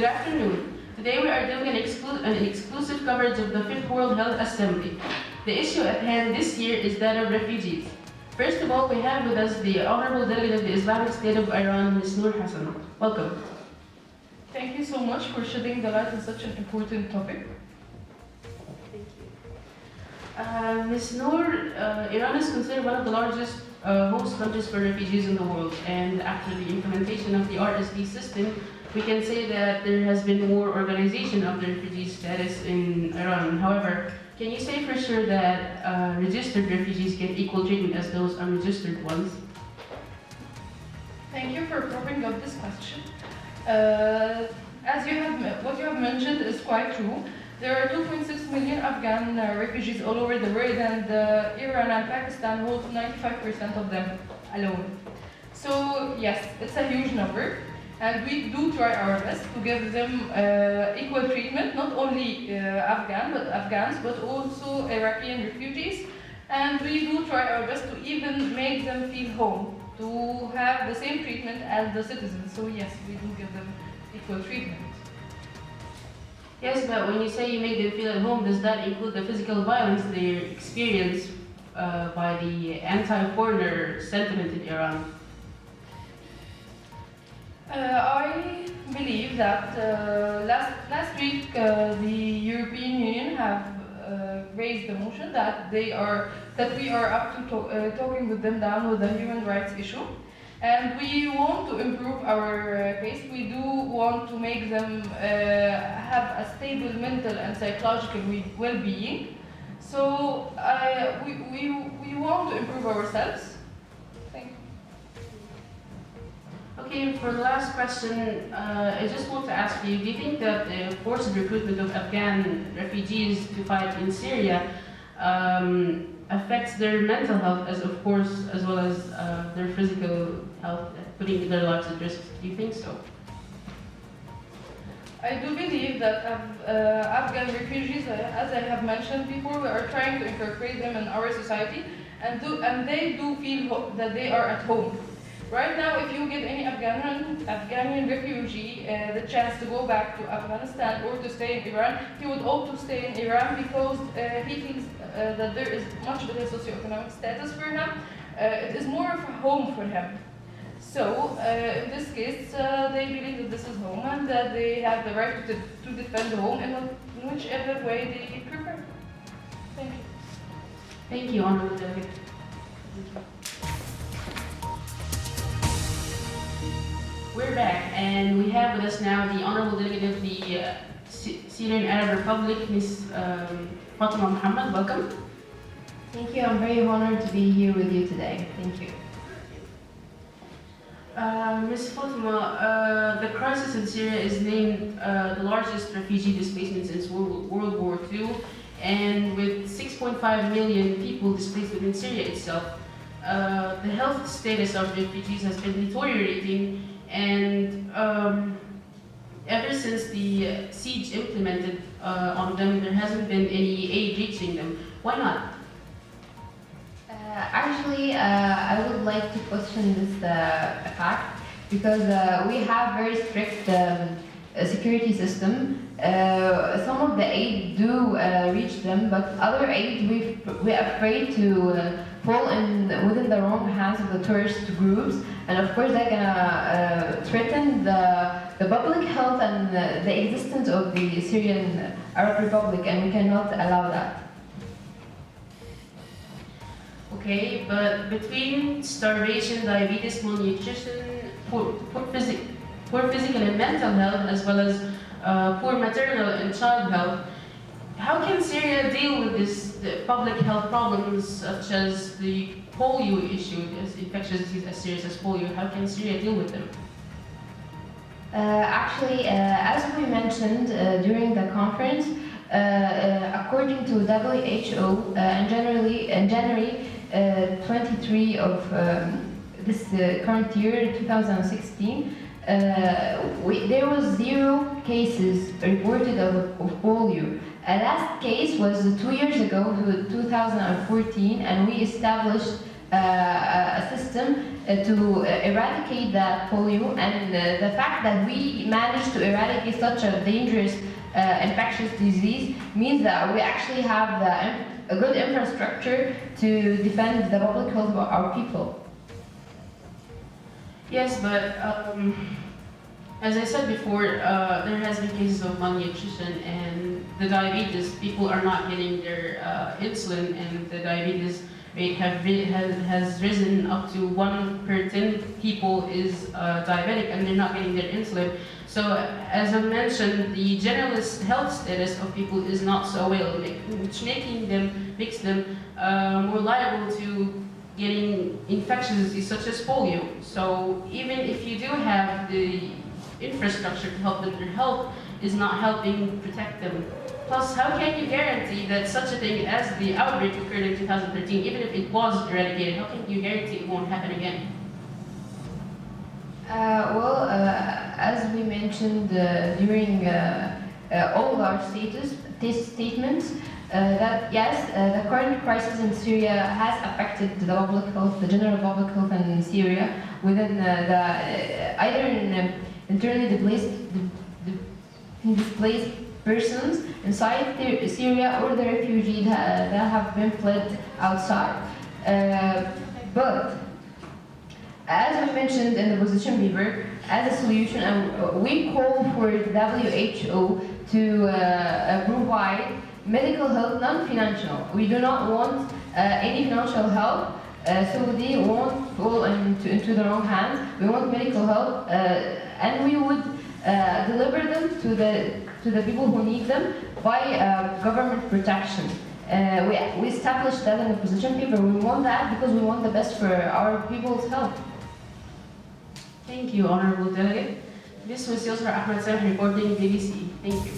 Good afternoon. Today we are doing an exclusive coverage of the Fifth World Health Assembly. The issue at hand this year is that of refugees. First of all, we have with us the Honorable Delegate of the Islamic State of Iran, Ms. Noor Hassan. Welcome. Thank you so much for shedding the light on such an important topic. Thank you. Ms. Noor, Iran is considered one of the largest host countries for refugees in the world, and after the implementation of the RSD system, we can say that there has been more organization of the refugee status in Iran. However, can you say for sure that registered refugees get equal treatment as those unregistered ones? Thank you for bringing up this question. What you have mentioned is quite true. There are 2.6 million Afghan refugees all over the world, and Iran and Pakistan hold 95% of them alone. So yes, it's a huge number, and we do try our best to give them equal treatment, not only Afghans, but also Iraqi refugees. And we do try our best to even make them feel home, to have the same treatment as the citizens. So yes, we do give them equal treatment. Yes, but when you say you make them feel at home, does that include the physical violence they experience by the anti-foreigner sentiment in Iran? I believe that last week the European Union have raised the motion that we are up to talking with them down with the human rights issue. And we want to improve our case. We do want to make them have a stable mental and psychological well-being. So we want to improve ourselves. Thank you. Okay, for the last question, I just want to ask you, do you think that the forced recruitment of Afghan refugees to fight in Syria affects their mental health as well as their physical health, putting their lives at risk? Do you think so? I do believe that Afghan refugees, as I have mentioned before, we are trying to incorporate them in our society, and they do feel that they are at home. Right now, if you give any Afghani refugee the chance to go back to Afghanistan or to stay in Iran, he would opt to stay in Iran because he feels that there is much better socioeconomic status for him. It is more of a home for him. So, in this case, they believe that this is home and that they have the right to defend the home in whichever way they prefer. Thank you. Thank you, Honorable Delegate. We're back, and we have with us now the Honorable Delegate of the Syrian Arab Republic, Ms. Fatima Muhammad. Welcome. Thank you. I'm very honored to be here with you today. Thank you. Ms. Fatima, the crisis in Syria is named the largest refugee displacement since World War II, and with 6.5 million people displaced within Syria itself, the health status of refugees has been deteriorating, and ever since the siege implemented on them, there hasn't been any aid reaching them. Why not? Actually, I would like to question this fact because we have very strict security system. Some of the aid do reach them, but other aid we're afraid to fall within the wrong hands of the tourist groups, and of course they're gonna threaten the public health and the existence of the Syrian Arab Republic, and we cannot allow that. Okay, but between starvation, diabetes, malnutrition, poor physical and mental health, as well as poor maternal and child health, how can Syria deal with the public health problems such as the polio issue, as infectious disease as serious as polio? How can Syria deal with them? Actually, as we mentioned during the conference, according to WHO, in January 23 of this current year, 2016, there was 0 cases reported of polio. Last case was 2 years ago, 2014, and we established a system to eradicate that polio, and the fact that we managed to eradicate such a dangerous infectious disease means that we actually have a good infrastructure to defend the public health of our people. Yes, but as I said before, there has been cases of malnutrition and the diabetes. People are not getting their insulin, and the diabetes rate has risen up to 1 per 10 people is diabetic, and they're not getting their insulin. So, as I mentioned, the general health status of people is not so well, which makes them more liable to getting infectious disease such as polio. So even if you do have the infrastructure to help them, their health is not helping protect them. Plus, how can you guarantee that such a thing as the outbreak occurred in 2013, even if it was eradicated, how can you guarantee it won't happen again? As we mentioned during all our statements, that yes, the current crisis in Syria has affected the public health, the general public health in Syria, within either in internally displaced persons inside Syria or the refugees that have been fled outside. But as we mentioned in the position paper, as a solution, we call for the WHO to provide medical help, non-financial. We do not want any financial help, so they won't fall into the wrong hands. We want medical help, and we would deliver them to the people who need them by government protection. We established that in the position paper. We want that because we want the best for our people's health. Thank you, Honorable Delegate. This was Yusra Ahmed Sam reporting BBC. Thank you.